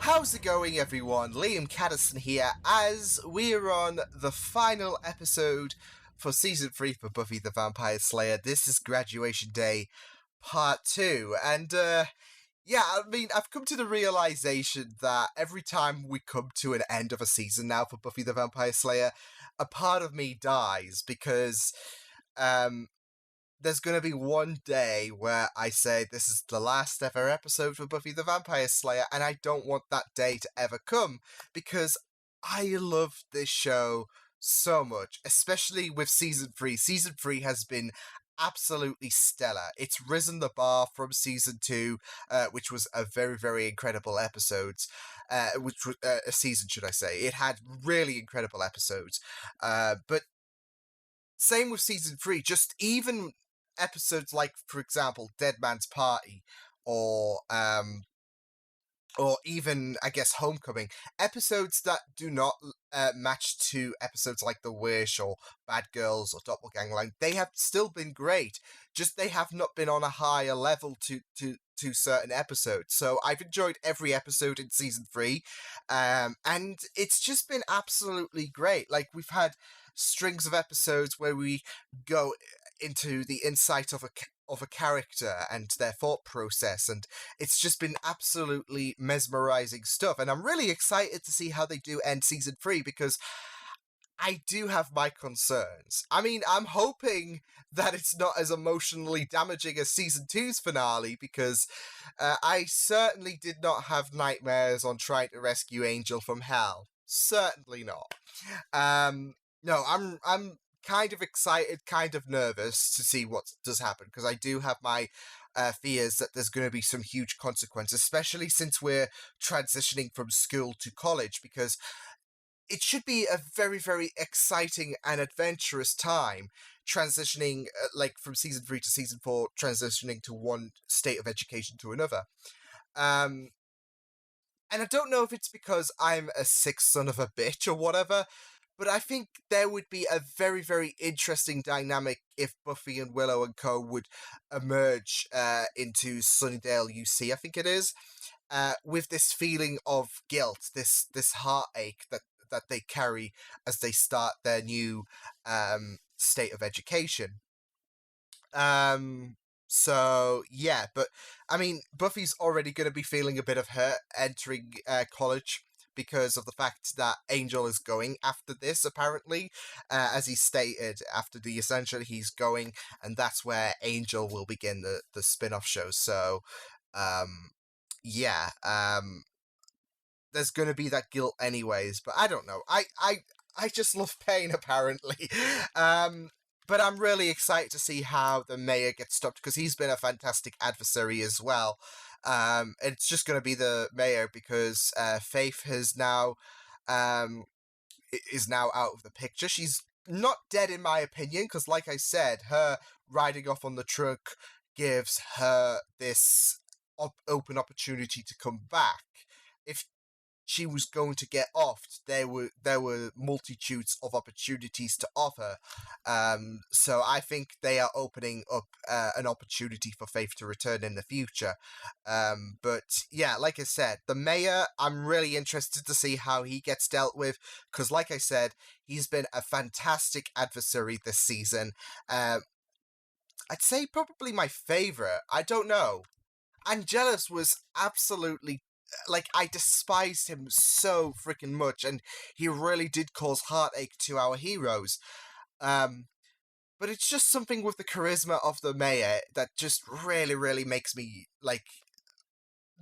How's it going, everyone? Liam Catterson here, as we're on the final episode for Season 3 for Buffy the Vampire Slayer. This is Graduation Day Part 2, and I've come to the realization that every time we come to an end of a season now for Buffy the Vampire Slayer, a part of me dies, because, there's going to be one day where I say this is the last ever episode for Buffy the Vampire Slayer, and I don't want that day to ever come, because I love this show so much, especially with Season 3. Season 3 has been absolutely stellar. It's risen the bar from Season 2, which was a very, very incredible episodes, which was a season, should I say. It had really incredible episodes, but same with Season 3, just even episodes like, for example, Dead Man's Party, or even, I guess, Homecoming, episodes that do not match to episodes like The Wish, or Bad Girls, or Doppelgangland. They have still been great, just they have not been on a higher level to certain episodes. So I've enjoyed every episode in Season 3, and it's just been absolutely great. Like, we've had strings of episodes where we go into the insight of a character and their thought process, and it's just been absolutely mesmerizing stuff. And I'm really excited to see how they do end Season 3, because I do have my concerns. I mean, I'm hoping that it's not as emotionally damaging as Season 2's finale, because I certainly did not have nightmares on trying to rescue Angel from hell. Certainly not. No, I'm kind of excited, kind of nervous to see what does happen, because I do have my fears that there's going to be some huge consequences, especially since we're transitioning from school to college, because it should be a very, very exciting and adventurous time transitioning, from Season 3 to Season 4, transitioning to one state of education to another. And I don't know if it's because I'm a sick son of a bitch or whatever, but I think there would be a very, very interesting dynamic if Buffy and Willow and co. would emerge into Sunnydale UC, I think it is, with this feeling of guilt, this heartache that they carry as they start their new state of education. So, yeah, but, I mean, Buffy's already going to be feeling a bit of hurt entering college, because of the fact that Angel is going after this, apparently. As he stated, after the Ascension, he's going, and that's where Angel will begin the spin-off show. So, there's going to be that guilt anyways, but I don't know. I just love pain, apparently. But I'm really excited to see how the mayor gets stopped, because he's been a fantastic adversary as well. It's just going to be the mayor, because Faith has now is now out of the picture. She's not dead, in my opinion, because, like I said, her riding off on the truck gives her this open opportunity to come back. If she was going to get offed, there were multitudes of opportunities to offer. So I think they are opening up an opportunity for Faith to return in the future. But yeah, like I said, the mayor, I'm really interested to see how he gets dealt with, because like I said, he's been a fantastic adversary this season. I'd say probably my favorite. I don't know. Angelus was absolutely, I despised him so freaking much, and he really did cause heartache to our heroes. But it's just something with the charisma of the mayor that just really, really makes me,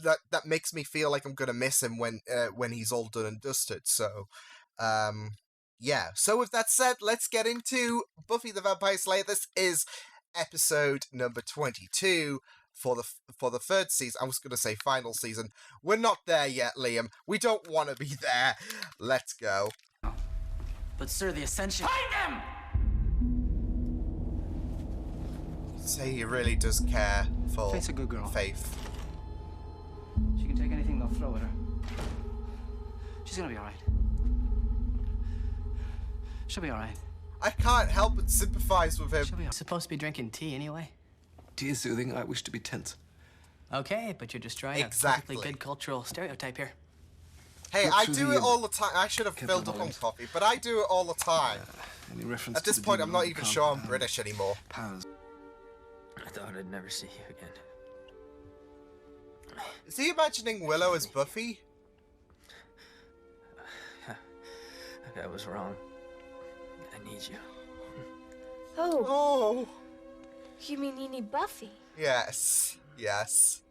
that makes me feel like I'm gonna miss him when he's all done and dusted. So, yeah. So with that said, let's get into Buffy the Vampire Slayer. This is episode number 22. For the third season. I was going to say final season. We're not there yet, Liam. We don't want to be there. Let's go. But sir, the Ascension... Find them! Say he really does care for Faith's a good girl. Faith. She can take anything they'll throw at her. She's gonna be alright. She'll be alright. I can't help but sympathize with him. She'll be supposed to be drinking tea anyway. Tea is soothing. I wish to be tense. Okay, but you're destroying a perfectly good cultural stereotype here. Hey, Look I through do the it all the time. I should have Kepler filled up on volumes. coffee, but I do it all the time. Any reference At to this the point, I'm demon not on the even sure I'm compound British anymore. powers. I thought I'd never see you again. Is he imagining Willow as Buffy? I was wrong. I need you. Oh, Oh, you mean you need Buffy? yes, yes.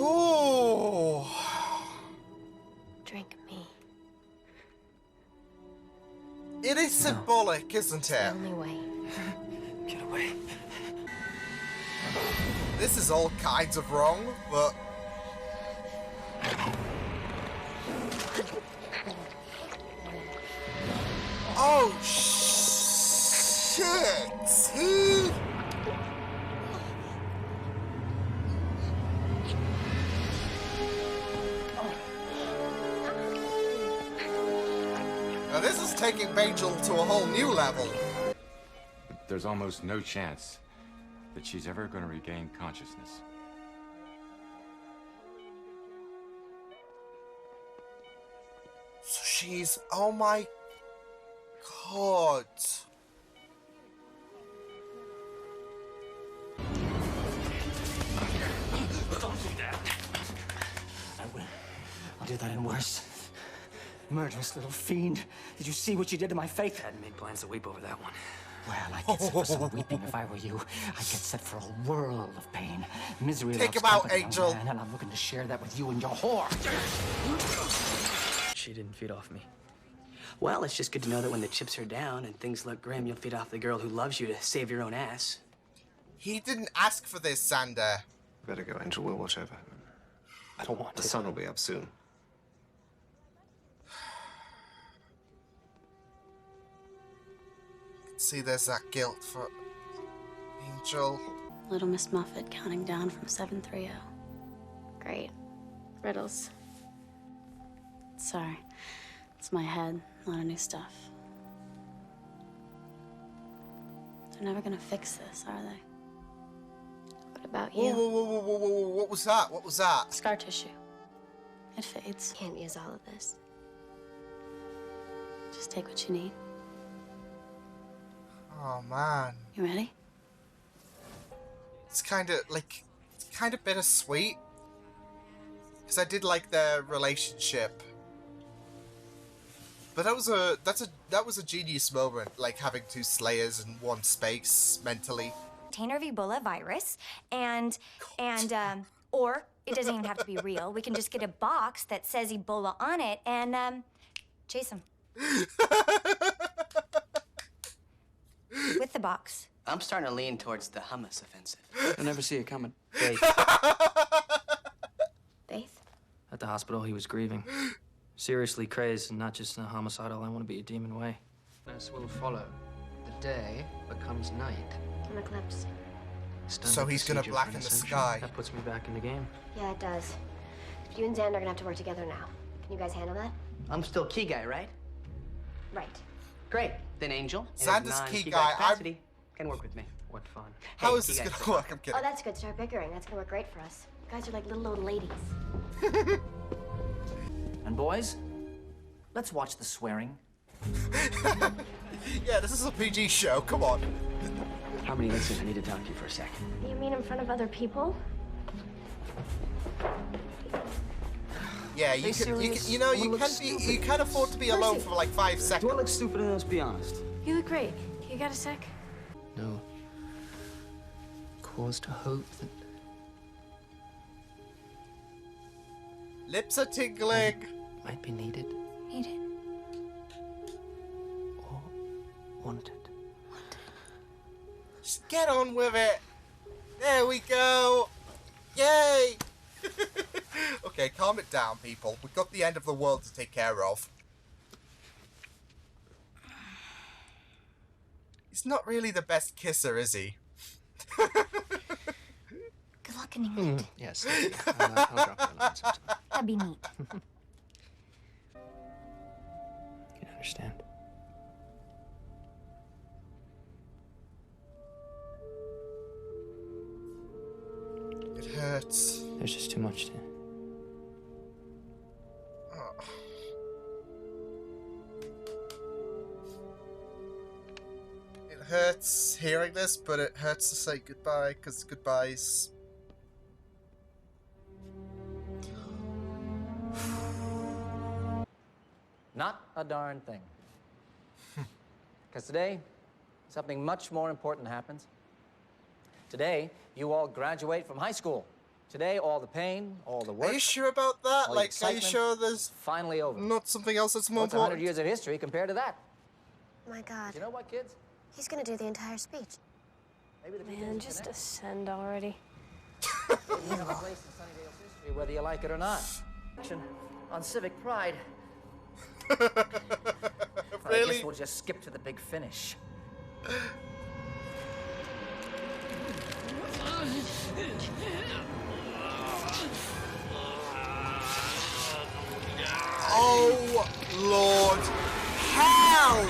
Oh, Drink me. it is symbolic, isn't It's the it? only way. Get away. This is all kinds of wrong, but... Oh, shit! Now this is taking Angel to a whole new level. There's almost no chance that she's ever going to regain consciousness. So she's... Oh my... God. Don't do that. I will. I'll do that and worse. Murderous little fiend. Did you see what you did to my faith? I hadn't made plans to weep over that one. Well, I'd get set for some weeping if I were you. I'd get set for a world of pain. Misery Take loves him out, company, young Angel. man, and I'm looking to share that with you and your whore. She didn't feed off me. Well, it's just good to know that when the chips are down and things look grim, you'll feed off the girl who loves you to save your own ass. He didn't ask for this, Sander. Better go, Angel. We'll watch over. I don't want The to. sun will be up soon. See, there's that guilt for Angel. Little Miss Muffet counting down from 730. Great. Riddles. Sorry. It's my head, a lot of new stuff. They're never gonna fix this, are they? What about Whoa, you? whoa, whoa, whoa, whoa, whoa, what was that? What was that? Scar tissue. It fades. Can't use all of this. Just take what you need. Oh, man. You ready? It's kind of, like, it's kind of bittersweet. Because I did like their relationship. But that was a genius moment, like having two Slayers in one space mentally. Container of Ebola virus, or it doesn't even have to be real. We can just get a box that says Ebola on it and chase them with the box. I'm starting to lean towards the hummus offensive. I never see it coming. Faith. Faith? At the hospital, he was grieving. Seriously crazed and not just in a homicidal, I want to be a demon way. This will follow. The day becomes night. An eclipse. So he's gonna blacken the sky. That puts me back in the game. Yeah, it does. You and Xander are gonna have to work together now. Can you guys handle that? I'm still key guy, right? Right. Great. Then Angel. in his Xander's key non-key guy. capacity, can work with me. What fun. How Hey, is this key gonna guy's work? I'm kidding. Oh, that's good. Start bickering. That's gonna work great for us. You guys are like little old ladies. And boys, let's watch the swearing. Yeah, this is a PG show. Come on. How many inches? I need to talk to you for a second. You mean in front of other people? Yeah, you can afford to be alone for like 5 seconds. Do I look stupid? Let's be honest. You look great. You got a sec? No. Cause to hope that Lips are tingling. might be needed Need it. or wanted. Just get on with it. There we go. Yay. Okay, calm it down, people. We've got the end of the world to take care of. He's not really the best kisser, is he? Good luck in England. Yes. I'll drop you a line sometime. That'd be neat. You understand? hurts. There's just too much to. Oh. It hurts hearing this, but it hurts to say goodbye, because goodbyes. Not a darn thing. Because today, something much more important happens. Today, you all graduate from high school. Today, all the pain, all the work. Are you sure about that? all the Like, are you excitement sure there's finally over? not something else that's more What's 100 important? years of history compared to that? Oh my God. You know what, kids? He's gonna do the entire speech. Maybe the Man, just ascend already. You have a place in Sunnydale's history, whether you like it or not. Action on civic pride. I Really? guess we'll just skip to the big finish. Oh, Lord. How?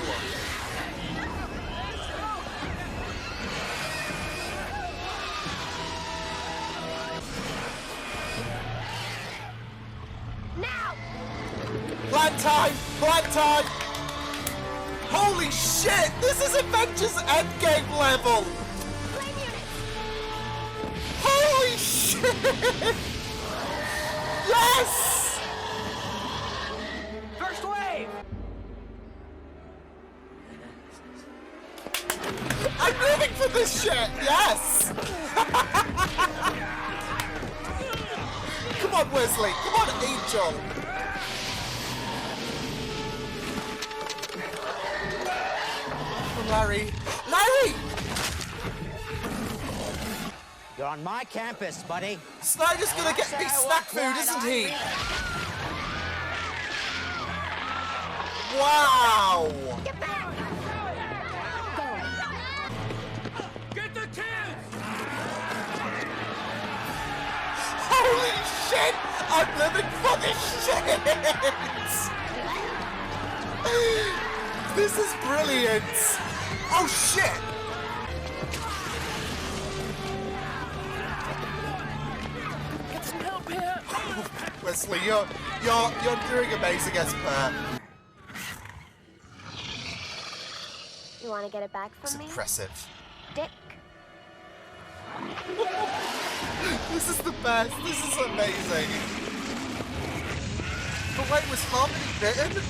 Now! Plan time! Plan time! Holy shit! This is Avengers Endgame level! Flame unit! Holy shit! Yes! First wave! I'm living for this shit! Yes! Come on, Wesley! Come on, Angel! Come on, Larry! Larry! You're on my campus, buddy. Snyder's gonna get me snack food, isn't he? Wow! Get back! Get the kids! Holy shit! I'm living for this shit! This is brilliant! Oh shit! Get some help here! Wesley, you're doing amazing as per. You wanna get it back It's from me? impressive. Dick. This is the best. This is amazing. But wait, was Harmony bitten?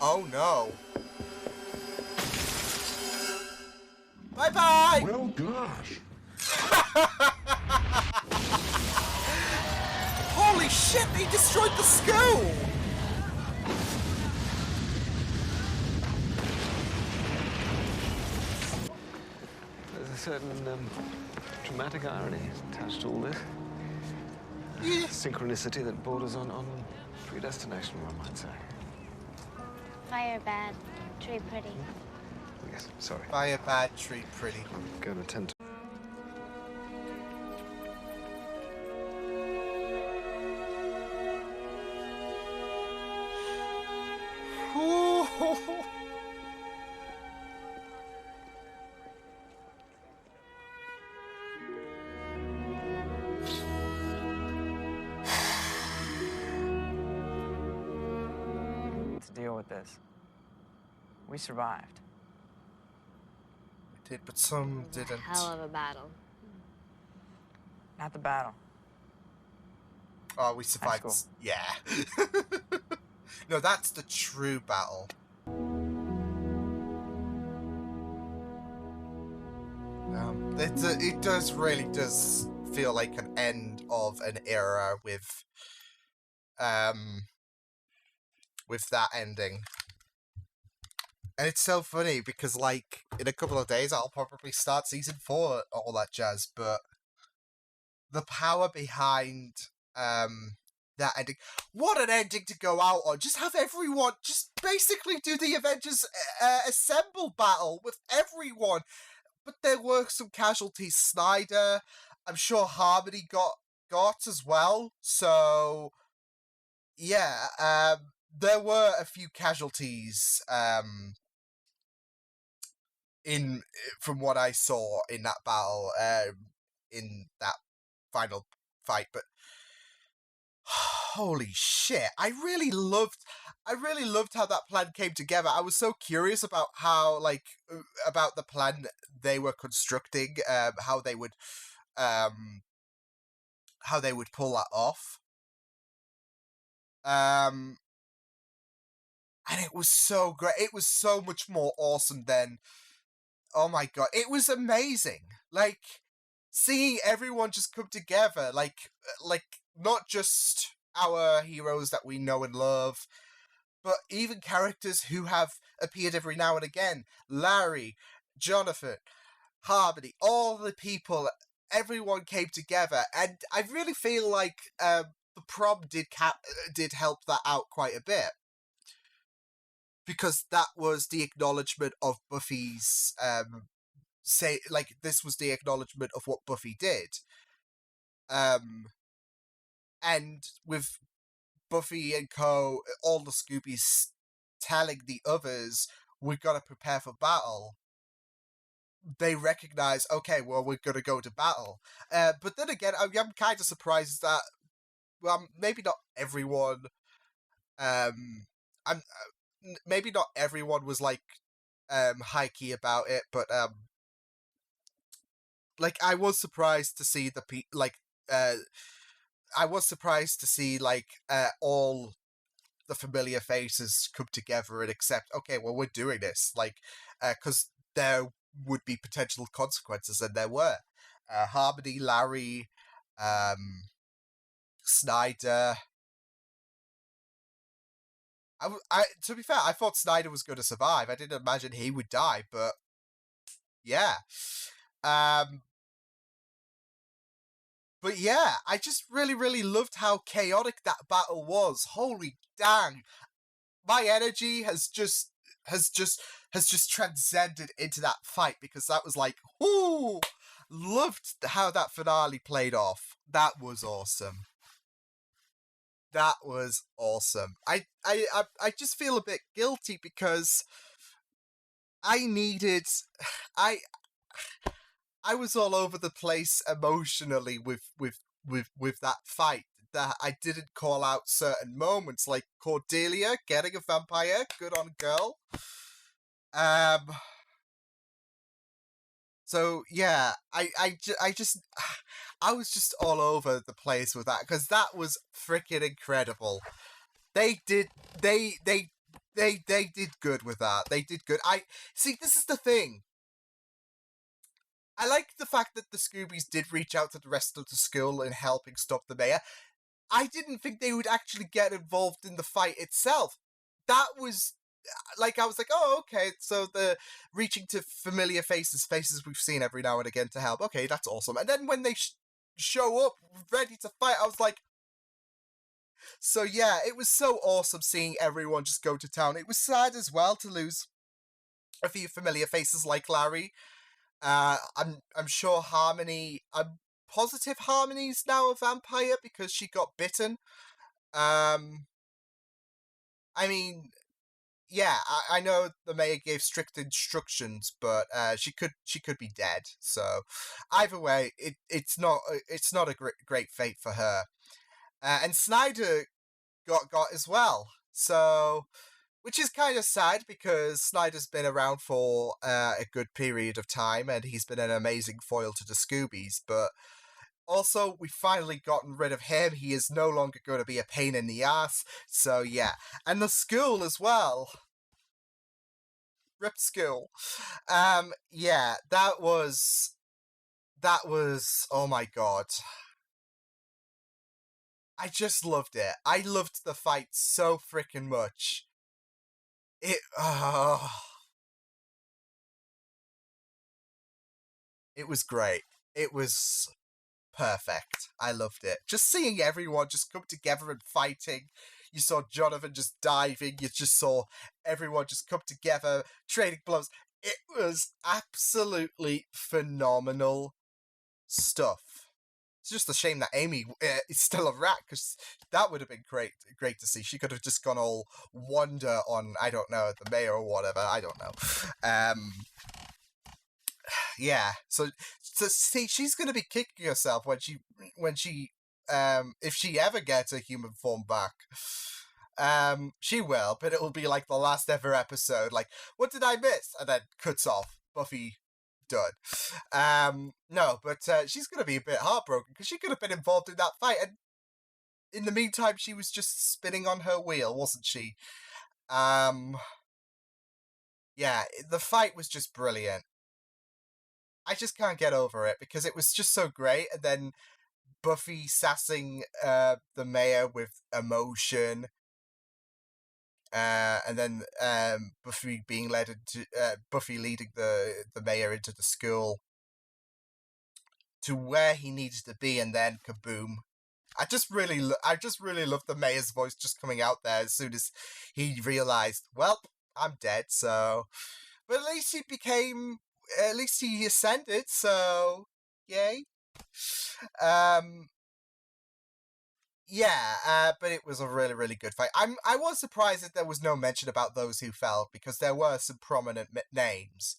Oh no. Bye bye! Well, gosh. Holy shit, they destroyed the school! There's a certain dramatic irony attached to all this. Yeah. Synchronicity that borders on predestination, one might say. Fire bad, tree pretty. Yes, sorry. Fire bad, tree pretty. I'm going to tend to... Ooh. To deal with this. We survived. Did, but some didn't. Hell of a battle. Not the battle. Oh, we survived. school. Yeah. No, that's the true battle. It does really does feel like an end of an era with that ending. And it's so funny because, like, in a couple of days I'll probably start season 4, all that jazz, but the power behind that ending. What an ending to go out on. Just have everyone just basically do the Avengers Assemble battle with everyone. But there were some casualties. Snyder, I'm sure Harmony got as well. So yeah, there were a few casualties from what I saw in that battle, in that final fight, but holy shit, I really loved how that plan came together. I was so curious about how, like, about the plan they were constructing, how they would pull that off. And it was so great. It was so much more awesome than, oh my god, it was amazing. Like, seeing everyone just come together, like not just our heroes that we know and love, but even characters who have appeared every now and again. Larry, Jonathan, Harmony, all the people, everyone came together, and I really feel like the prom did help that out quite a bit. Because that was the acknowledgement of Buffy's, this was the acknowledgement of what Buffy did. And with Buffy and co, all the Scoobies telling the others, we've got to prepare for battle, they recognize, okay, well, we're going to go to battle. But then again, I'm kind of surprised that, well, maybe not everyone, maybe not everyone was, like, high key about it, but, like, I was surprised to see all the familiar faces come together and accept, okay, well, we're doing this, like, because there would be potential consequences, and there were. Harmony, Larry, Snyder. To be fair, I thought Snyder was going to survive. I didn't imagine he would die, but yeah. But yeah, I just really, really loved how chaotic that battle was. Holy dang. My energy has just transcended into that fight, because that was like, whoo! Loved how that finale played off. That was awesome. That was awesome. I just feel a bit guilty because I was all over the place emotionally with that fight, that I didn't call out certain moments, like Cordelia getting a vampire. Good on girl. So yeah, I was just all over the place with that, because that was freaking incredible. They did good with that. They did good. See, this is the thing. I like the fact that the Scoobies did reach out to the rest of the school in helping stop the mayor. I didn't think they would actually get involved in the fight itself. That was, like, I was like, oh, okay, so the reaching to familiar faces we've seen every now and again to help. Okay, that's awesome. And then when they show up ready to fight, I was like, so yeah, it was so awesome seeing everyone just go to town. It was sad as well to lose a few familiar faces like Larry. I'm sure Harmony, I'm positive Harmony's now a vampire because she got bitten. I mean, yeah, I know the mayor gave strict instructions, but she could be dead. So either way, it's not a great fate for her. And Snyder got as well. So, which is kind of sad, because Snyder's been around for a good period of time, and he's been an amazing foil to the Scoobies, but also, we've finally gotten rid of him. He is no longer going to be a pain in the ass. So yeah. And the school as well. Rip school. Yeah, that was, oh my god. I just loved it. I loved the fight so freaking much. It was great. It was perfect. I loved it. Just seeing everyone just come together and fighting. You saw Jonathan just diving. You just saw everyone just come together, trading blows. It was absolutely phenomenal stuff. It's just a shame that Amy is still a rat, because that would have been great to see. She could have just gone all Wonder on, I don't know, the mayor or whatever. I don't know. Yeah. So see, she's going to be kicking herself when she if she ever gets a human form back. She will, but it will be like the last ever episode. Like, what did I miss? And then cuts off. Buffy done. No, but she's going to be a bit heartbroken because she could have been involved in that fight, and in the meantime, she was just spinning on her wheel, wasn't she? Yeah, the fight was just brilliant. I just can't get over it because it was just so great, and then Buffy sassing the mayor with emotion. And then Buffy being led into Buffy leading the mayor into the school to where he needs to be, and then kaboom! I just really love the mayor's voice just coming out there as soon as he realized, well, I'm dead. So, but at least he ascended. So, yay! Yeah, but it was a really, really good fight. I was surprised that there was no mention about those who fell, because there were some prominent names.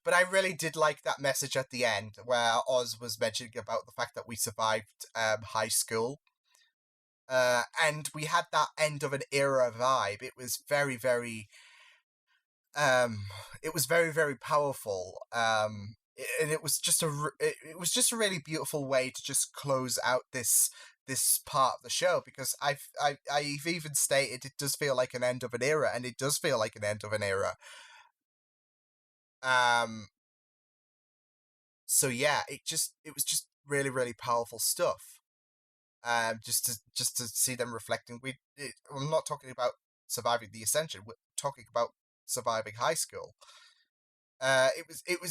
But I really did like that message at the end where Oz was mentioning about the fact that we survived high school. And we had that end of an era vibe. It was very, very very powerful. And it was just a really beautiful way to just close out this part of the show, because I've even stated it does feel like an end of an era, and it does feel like an end of an era. So yeah, it was just really, really powerful stuff. Just to see them reflecting. I'm not talking about surviving the Ascension. We're talking about surviving high school. It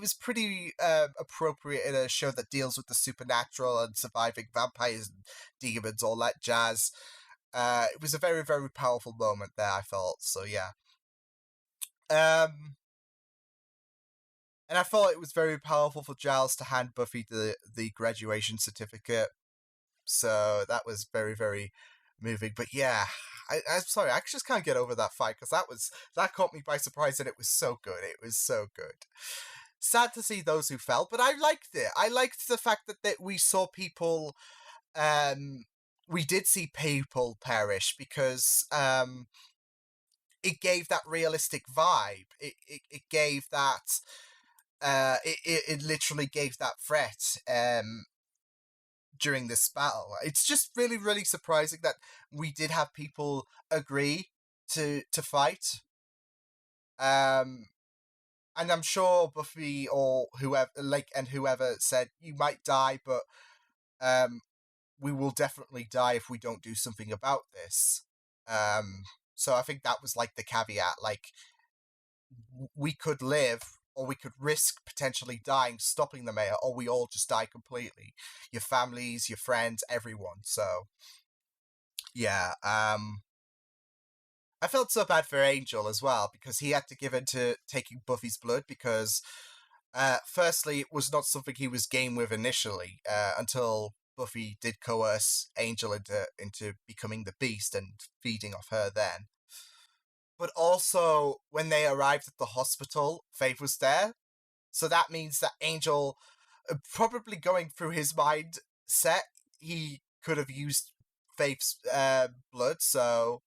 was pretty appropriate in a show that deals with the supernatural and surviving vampires and demons, all that jazz. It was a very, very powerful moment there, I felt. So yeah. And I thought it was very powerful for Giles to hand Buffy the graduation certificate. So that was very, very moving. But yeah, I'm sorry, I just can't get over that fight, because that caught me by surprise, and it was so good. It was so good. Sad to see those who fell, but I liked it. I liked the fact that we saw people, we did see people perish, because it gave that realistic vibe. It gave that, it literally gave that threat, during this battle. It's just really, really surprising that we did have people agree to fight. And I'm sure Buffy or whoever said, you might die, but we will definitely die if we don't do something about this. So I think that was like the caveat, like, we could live, or we could risk potentially dying, stopping the mayor, or we all just die completely. Your families, your friends, everyone. So, yeah. I felt so bad for Angel as well, because he had to give in to taking Buffy's blood, because firstly, it was not something he was game with initially, until Buffy did coerce Angel into becoming the Beast and feeding off her then. But also, when they arrived at the hospital, Faith was there. So that means that Angel, probably going through his mindset, he could have used Faith's blood. So,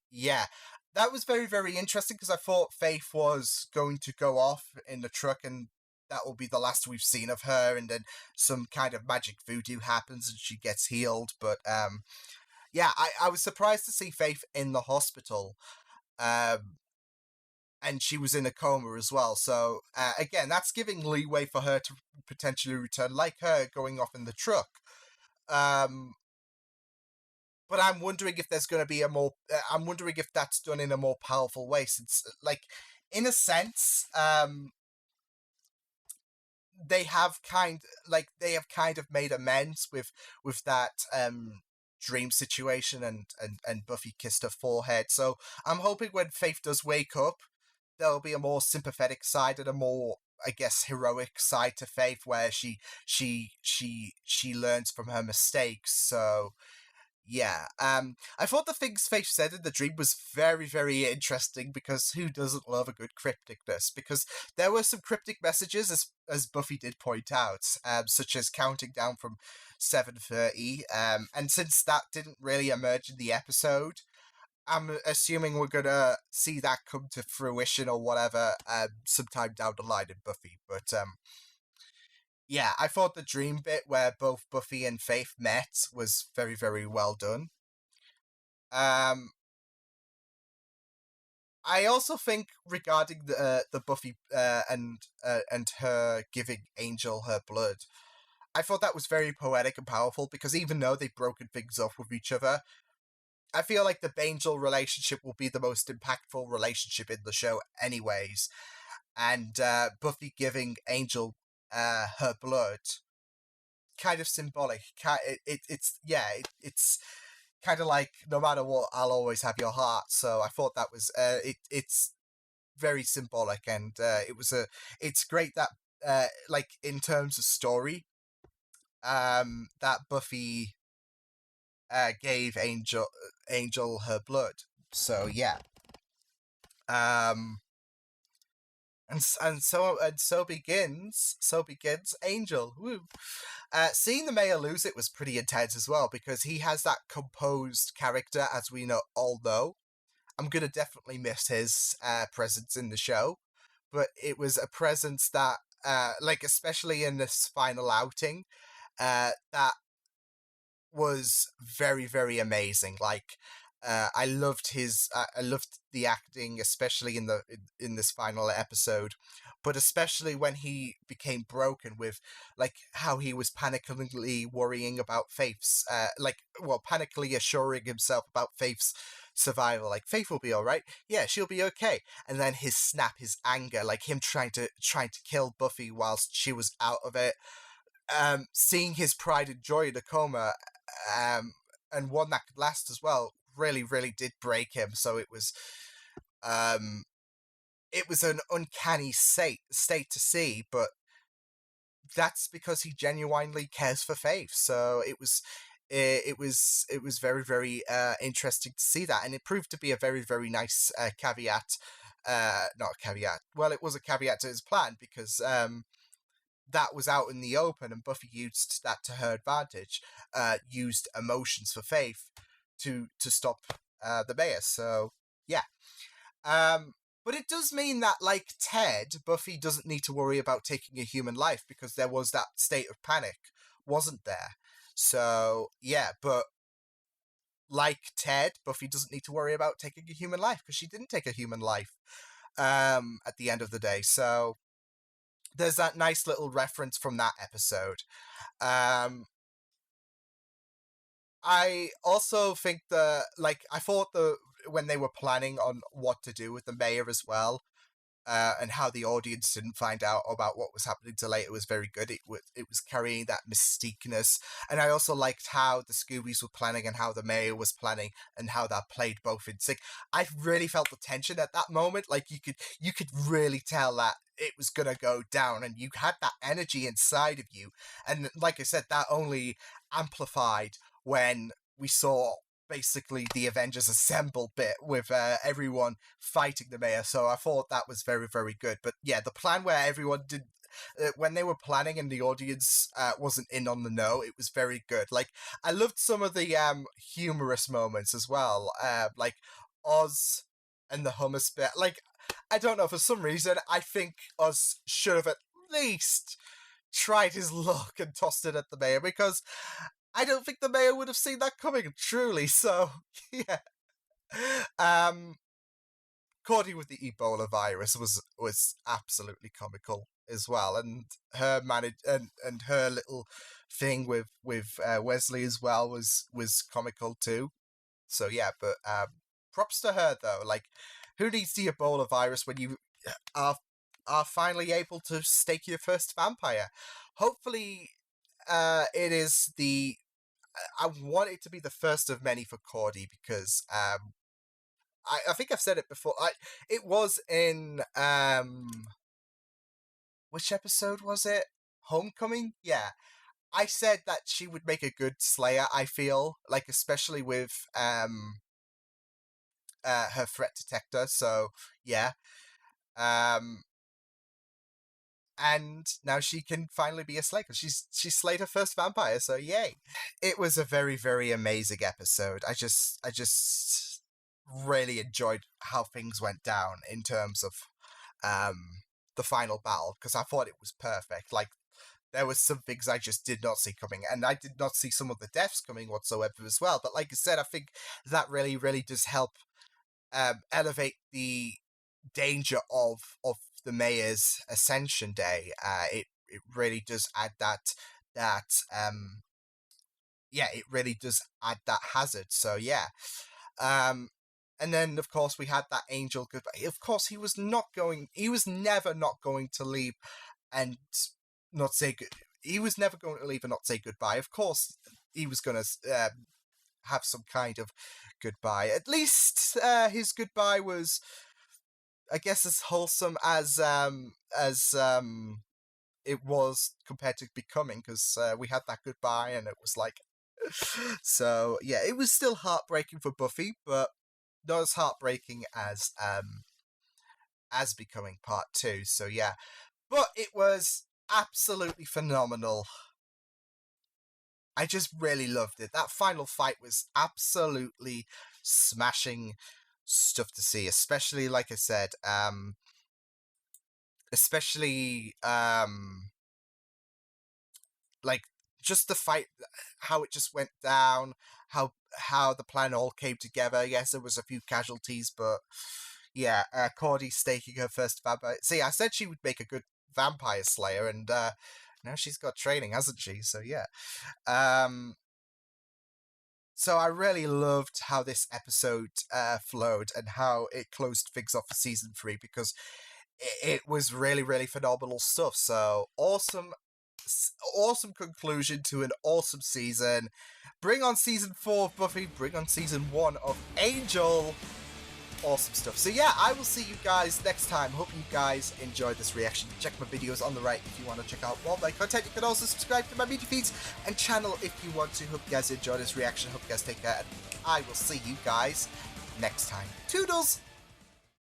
yeah. That was very, very interesting, because I thought Faith was going to go off in the truck, and that will be the last we've seen of her, and then some kind of magic voodoo happens and she gets healed. But, yeah, I was surprised to see Faith in the hospital, and she was in a coma as well. So, again, that's giving leeway for her to potentially return, like her going off in the truck. But I'm wondering if there's going to be I'm wondering if that's done in a more powerful way, since, like, in a sense, they have kind of made amends with that, dream situation, and Buffy kissed her forehead. So I'm hoping when Faith does wake up, there'll be a more sympathetic side and a more, I guess, heroic side to Faith, where she learns from her mistakes. So yeah, I thought the things Faith said in the dream was very, very interesting, because who doesn't love a good crypticness? Because there were some cryptic messages, as Buffy did point out, such as counting down from 7:30, and since that didn't really emerge in the episode, I'm assuming we're gonna see that come to fruition or whatever, sometime down the line in Buffy. But yeah, I thought the dream bit where both Buffy and Faith met was very, very well done. Um, I also think regarding the Buffy and her giving Angel her blood, I thought that was very poetic and powerful, because even though they've broken things off with each other, I feel like the Angel relationship will be the most impactful relationship in the show anyways. And Buffy giving Angel her blood, kind of symbolic. It's kind of like, no matter what, I'll always have your heart. So I thought that was it's very symbolic, and it's great that like in terms of story, that Buffy gave Angel her blood. So yeah, um, and so begins Angel. Woo. Seeing the mayor lose it was pretty intense as well, because he has that composed character, as we all know. I'm gonna definitely miss his presence in the show, but it was a presence that, like, especially in this final outing, that was very, very amazing. Like, I loved I loved the acting, especially in this final episode, but especially when he became broken with, like, how he was panically worrying about Faith's, panically assuring himself about Faith's survival. Like, Faith will be all right. Yeah, she'll be okay. And then his snap, his anger, like him trying to kill Buffy whilst she was out of it. Seeing his pride and joy in a coma, and one that could last as well, really, really did break him. So it was an uncanny state to see, but that's because he genuinely cares for Faith. So it was very, very interesting to see that, and it proved to be a very, very nice caveat. Not a caveat. Well, it was a caveat to his plan, because that was out in the open, and Buffy used that to her advantage. Used emotions for Faith to stop the mayor. So yeah. But it does mean that, like Ted, Buffy doesn't need to worry about taking a human life, because there was that state of panic, wasn't there? So yeah, but like Ted, Buffy doesn't need to worry about taking a human life, because she didn't take a human life at the end of the day. So there's that nice little reference from that episode. I also think I thought when they were planning on what to do with the mayor as well, and how the audience didn't find out about what was happening till later, was very good. It was carrying that mystiqueness, and I also liked how the Scoobies were planning and how the mayor was planning, and how that played both in sync. I really felt the tension at that moment. Like, you could really tell that it was gonna go down, and you had that energy inside of you. And like I said, that only amplified when we saw basically the Avengers Assemble bit with everyone fighting the mayor. So I thought that was very, very good. But yeah, the plan where everyone did, when they were planning and the audience wasn't in on the know, it was very good. Like, I loved some of the humorous moments as well, like Oz and the hummus bit. Like, I don't know, for some reason I think Oz should have at least tried his luck and tossed it at the mayor, because I don't think the mayor would have seen that coming, truly. So yeah. Cordy with the Ebola virus was absolutely comical as well, and her and her little thing with Wesley as well was comical too. So yeah, but props to her though. Like, who needs the Ebola virus when you are finally able to stake your first vampire? Hopefully, it is I want it to be the first of many for Cordy, because I think I've said it before. It was in which episode was it? Homecoming? Yeah. I said that she would make a good Slayer, I feel, like especially with her threat detector, so yeah. And now she can finally be a Slayer because she slayed her first vampire, so yay. It was a very, very amazing episode. I just really enjoyed how things went down in terms of the final battle, because I thought it was perfect. Like, there was some things I just did not see coming, and I did not see some of the deaths coming whatsoever as well. But like I said, I think that really, really does help elevate the danger of the mayor's Ascension Day. It really does add it really does add that hazard. So yeah. And then of course we had that angel goodbye. Of course he was never not going to leave and not say good. He was never going to leave and not say goodbye. Of course he was going to have some kind of goodbye. At least his goodbye was, I guess, as wholesome as it was compared to Becoming, because we had that goodbye and it was like so yeah, it was still heartbreaking for Buffy, but not as heartbreaking as Becoming Part 2. So yeah, but it was absolutely phenomenal. I just really loved it. That final fight was absolutely smashing stuff to see, especially, like I said, like just the fight, how it just went down, how the plan all came together. Yes, there was a few casualties, but yeah, Cordy staking her first vampire. See, I said she would make a good vampire slayer, and now she's got training, hasn't she? So yeah. So I really loved how this episode flowed and how it closed things off for season 3, because it was really, really phenomenal stuff. So awesome conclusion to an awesome season. Bring on season 4 of Buffy. Bring on season 1 of Angel. Awesome stuff. So yeah, I will see you guys next time. Hope you guys enjoyed this reaction. Check my videos on the right if you want to check out more of my content. You can also subscribe to my media feeds and channel if you want to. Hope you guys enjoyed this reaction. Hope you guys take care. And I will see you guys next time. Toodles!